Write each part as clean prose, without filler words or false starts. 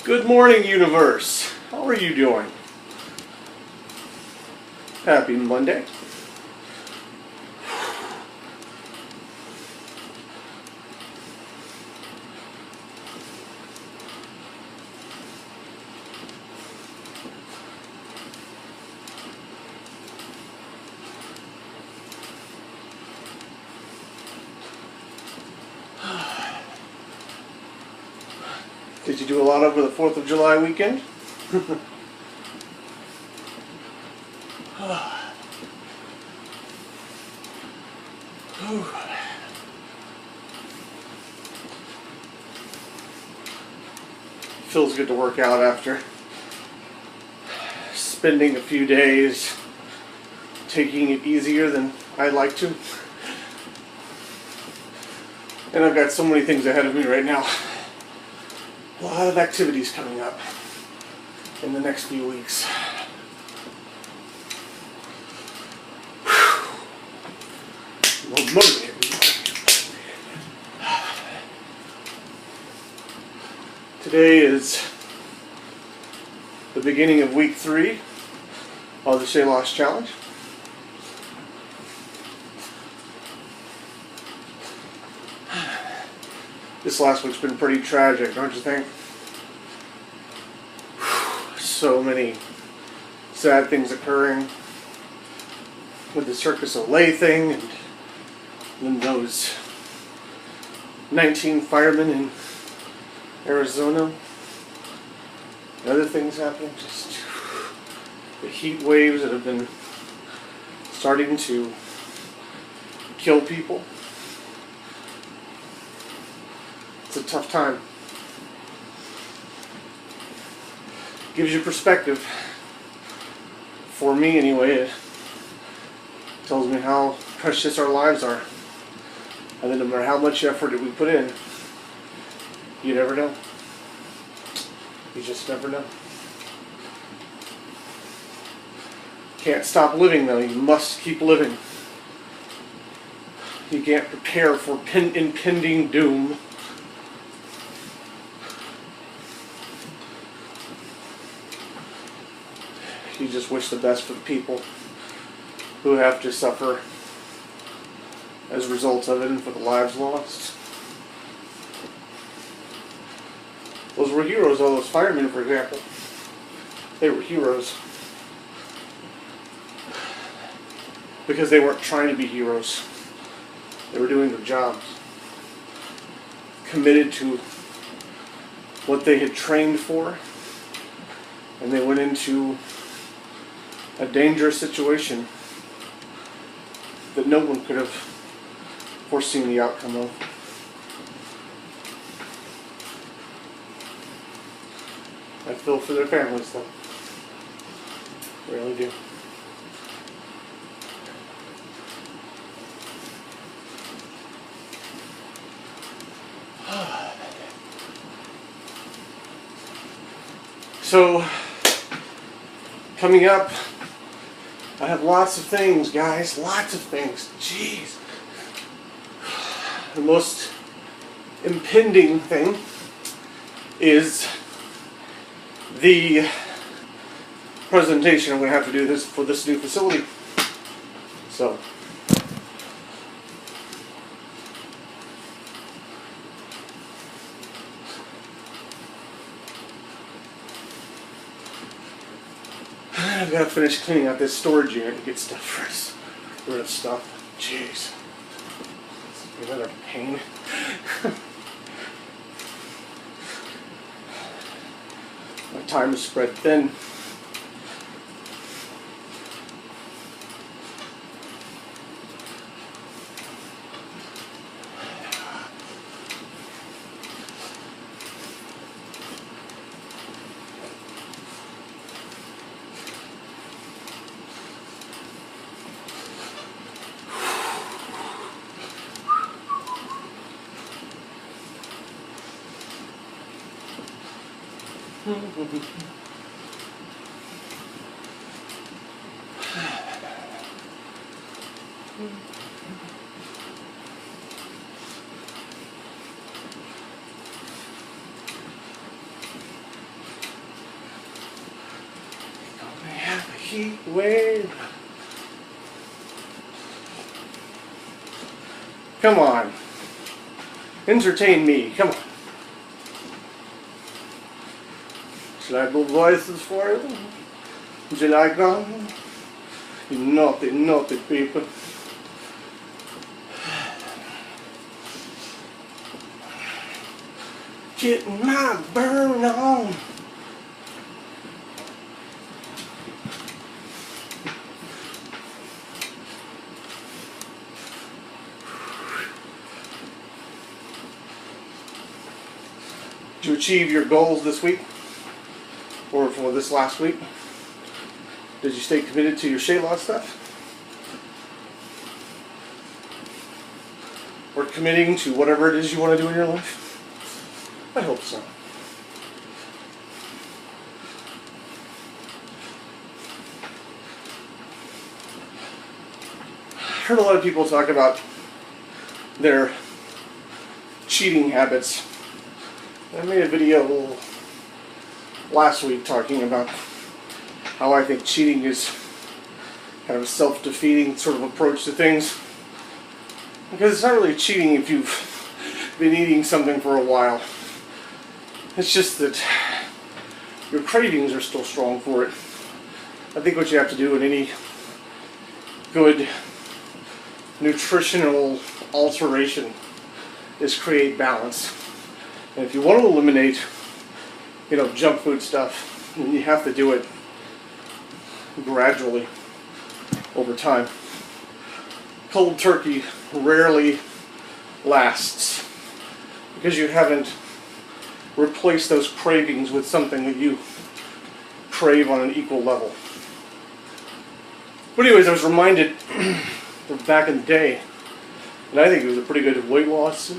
Good morning, universe. How are you doing? Happy Monday. Did you do a lot over the 4th of July weekend? Feels good to work out after spending a few days taking it easier than I like to. And I've got so many things ahead of me right now. A lot of activities coming up in the next few weeks. Well, motivated. Today is the beginning of week 3 of the Shea Loss Challenge. This last week's been pretty tragic, don't you think? So many sad things occurring with the Circus Olay thing, and then those 19 firemen in Arizona, and other things happening. Just the heat waves that have been starting to kill people. It's a tough time. Gives you perspective. For me, anyway, it tells me how precious our lives are. And that no matter how much effort that we put in, you never know. You just never know. Can't stop living, though. You must keep living. You can't prepare for impending doom. You just wish the best for the people who have to suffer as a result of it and for the lives lost. Those were heroes, all those firemen, for example. They were heroes because they weren't trying to be heroes. They were doing their jobs, committed to what they had trained for, and they went into a dangerous situation that no one could have foreseen the outcome of. I feel for their families, though. I really do. So, coming up, I have lots of things, guys. Lots of things. Jeez. The most impending thing is the presentation I'm going to have to do this for this new facility. So, I've got to finish cleaning out this storage unit to get rid of stuff. Jeez. It's another pain. My time is spread thin. heat wave. Come on. Entertain me. Come on. Should I do voices for you? Would you like them? You naughty, naughty people. Getting my burn on. Did you achieve your goals this week? Or for this last week? Did you stay committed to your shade loss stuff? Or committing to whatever it is you want to do in your life? I hope so. I heard a lot of people talk about their cheating habits. I made a video last week talking about how I think cheating is kind of a self-defeating sort of approach to things. Because it's not really cheating if you've been eating something for a while. It's just that your cravings are still strong for it. I think what you have to do in any good nutritional alteration is create balance. And if you want to eliminate, junk food stuff, then you have to do it gradually over time. Cold turkey rarely lasts because you haven't replaced those cravings with something that you crave on an equal level. But anyways, I was reminded of back in the day, and I think it was a pretty good weight loss,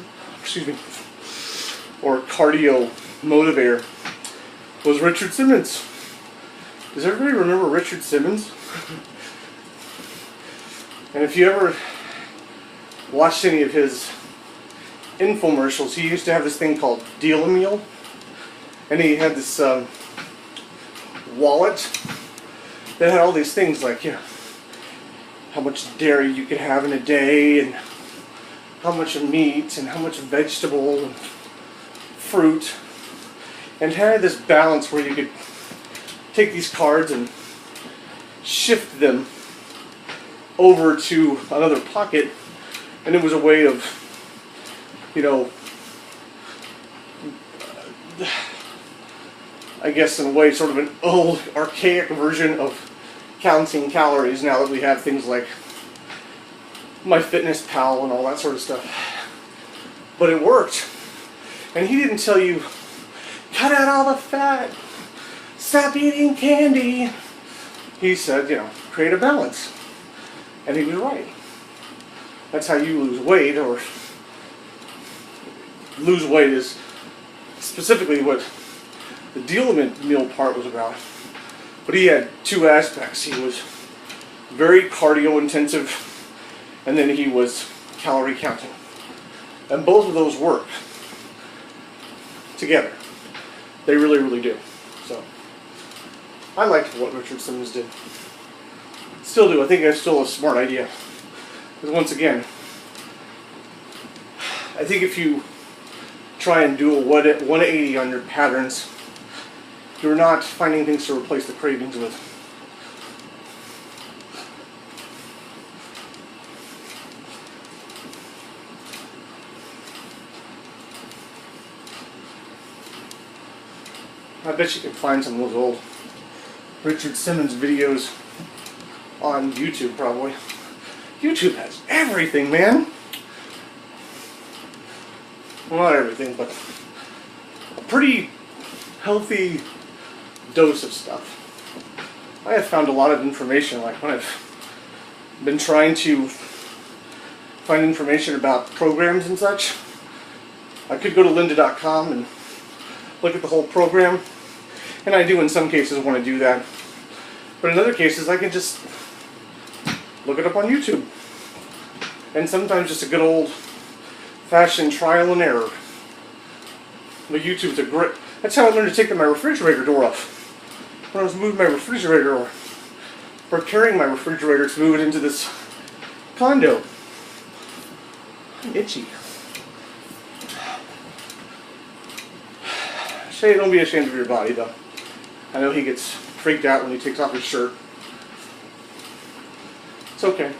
or cardio motivator, was Richard Simmons. Does everybody remember Richard Simmons? And if you ever watched any of his infomercials, he used to have this thing called Deal-A-Meal, and he had this wallet that had all these things like, how much dairy you could have in a day, and how much meat, and how much vegetable, and fruit, and had this balance where you could take these cards and shift them over to another pocket, and it was a way of, I guess in a way sort of an old archaic version of counting calories now that we have things like MyFitnessPal and all that sort of stuff. But it worked. And he didn't tell you, cut out all the fat, stop eating candy. He said, create a balance. And he was right. That's how you lose weight, or lose weight is specifically what the Deal-A-Meal part was about. But he had two aspects. He was very cardio intensive, and then he was calorie counting. And both of those work together. They really, really do. So, I liked what Richard Simmons did. Still do. I think that's still a smart idea. Because once again, I think if you try and do a 180 on your patterns, you're not finding things to replace the cravings with. I bet you can find some of those old Richard Simmons videos on YouTube, probably. YouTube has everything, man. Well, not everything, but a pretty healthy dose of stuff. I have found a lot of information, like when I've been trying to find information about programs and such. I could go to lynda.com and look at the whole program, and I do in some cases want to do that. But in other cases, I can just look it up on YouTube. And sometimes just a good old-fashioned trial and error. But YouTube's a great... That's how I learned to take my refrigerator door off. When I was moving my refrigerator preparing my refrigerator to move it into this condo. I'm itchy. Shay, don't be ashamed of your body, though. I know he gets freaked out when he takes off his shirt. It's okay.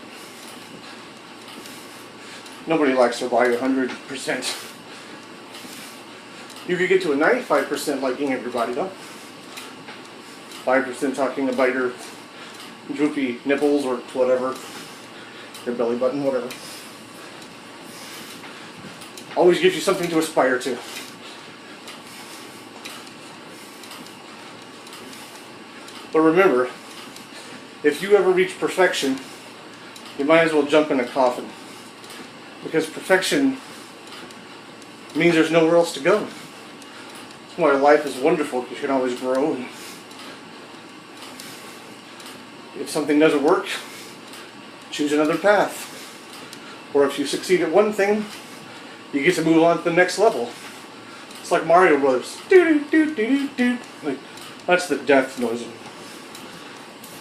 Nobody likes their body 100%. You could get to a 95% liking everybody, though. 5% talking about your droopy nipples or whatever, your belly button, whatever. Always gives you something to aspire to. But remember, if you ever reach perfection, you might as well jump in a coffin. Because perfection means there's nowhere else to go. That's why life is wonderful, because you can always grow. And if something doesn't work, choose another path. Or if you succeed at one thing, you get to move on to the next level. It's like Mario Brothers. Do-do-do-do-do-do. Like, that's the death noise.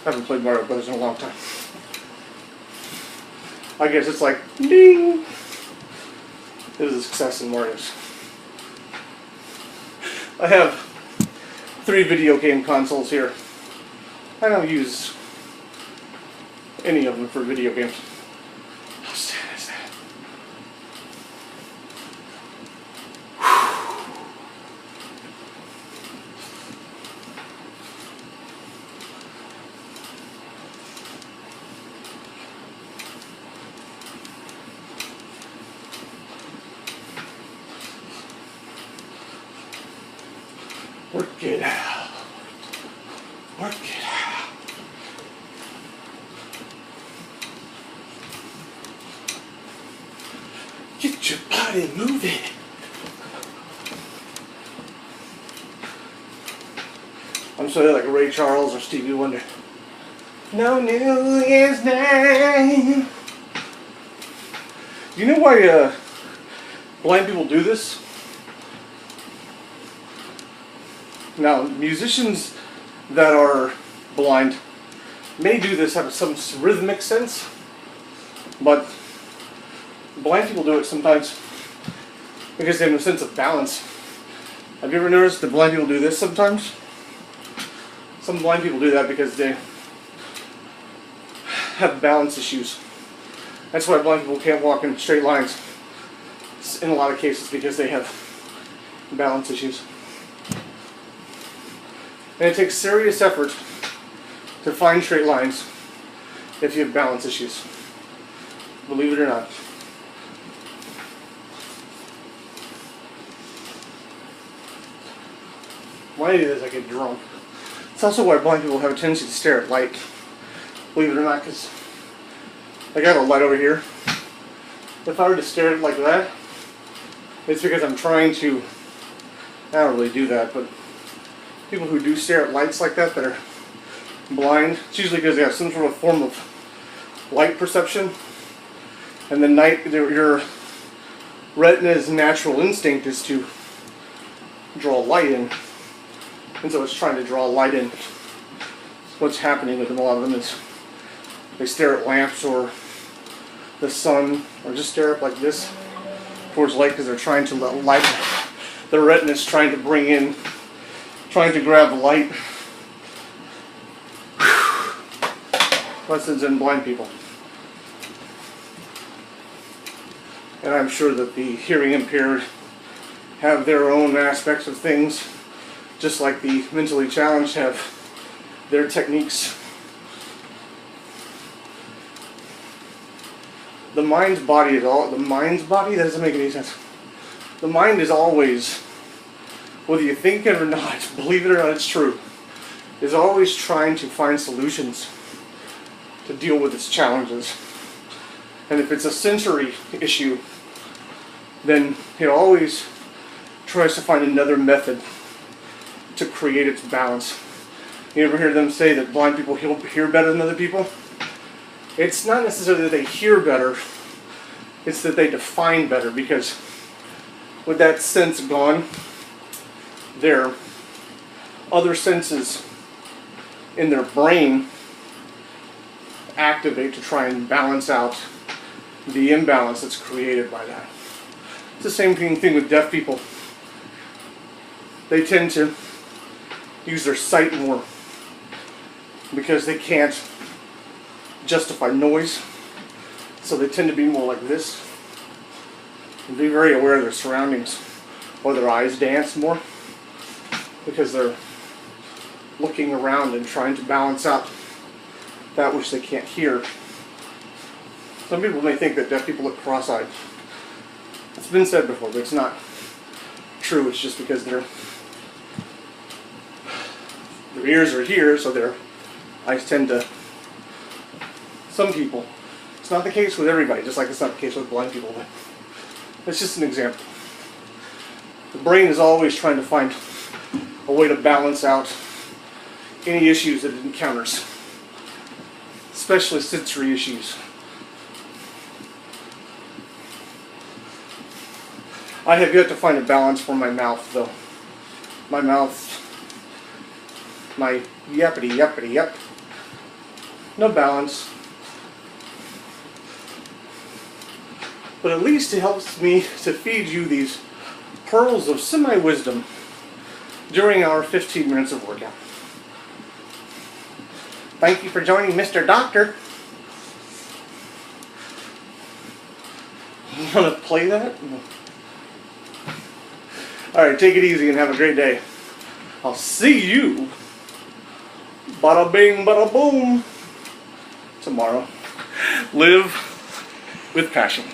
I haven't played Mario Brothers in a long time. I guess it's like, ding! This is a success in Mario's. I have 3 video game consoles here. I don't use any of them for video games. How sad is that? Work it out. Work it out. Get your body moving. I'm sorry, like Ray Charles or Stevie Wonder. No New Year's name. Do you know why blind people do this? Now, musicians that are blind may do this, have some rhythmic sense, but blind people do it sometimes because they have a sense of balance. Have you ever noticed that blind people do this sometimes? Some blind people do that because they have balance issues. That's why blind people can't walk in straight lines in a lot of cases, because they have balance issues. And it takes serious effort to find straight lines if you have balance issues. Believe it or not. When I do this, I get drunk. It's also why blind people have a tendency to stare at light. Believe it or not, because like I have a light over here. If I were to stare at it like that, it's because I'm trying to, I don't really do that, but people who do stare at lights like that are blind, it's usually because they have some sort of form of light perception. And the night, your retina's natural instinct is to draw light in. And so it's trying to draw light in. What's happening with them, a lot of them, is they stare at lamps or the sun, or just stare up like this towards light because they're trying to let light, the retina's trying to bring in, trying to grab the light. Lessons in blind people. And I'm sure that the hearing impaired have their own aspects of things, just like the mentally challenged have their techniques. The mind's body is all, the mind's body, that doesn't make any sense. The mind is always, whether you think it or not, believe it or not, it's true, is always trying to find solutions to deal with its challenges. And if it's a sensory issue, then it always tries to find another method to create its balance. You ever hear them say that blind people hear better than other people? It's not necessarily that they hear better, it's that they define better, because with that sense gone, their other senses in their brain activate to try and balance out the imbalance that's created by that. It's the same thing with deaf people. They tend to use their sight more because they can't justify noise. So they tend to be more like this and be very aware of their surroundings, or their eyes dance more because they're looking around and trying to balance out that which they can't hear. Some people may think that deaf people look cross-eyed. It's been said before, but it's not true. It's just because their ears are here, so their eyes tend to, some people. It's not the case with everybody, just like it's not the case with blind people, but it's just an example. The brain is always trying to find a way to balance out any issues that it encounters, especially sensory issues. I have yet to find a balance for my mouth, though. My mouth, my yappity yep. No balance. But at least it helps me to feed you these pearls of semi-wisdom during our 15 minutes of workout. Thank you for joining Mr. Doctor. You want to play that? Alright, take it easy and have a great day. I'll see you, bada bing, bada boom, tomorrow. Live with passion.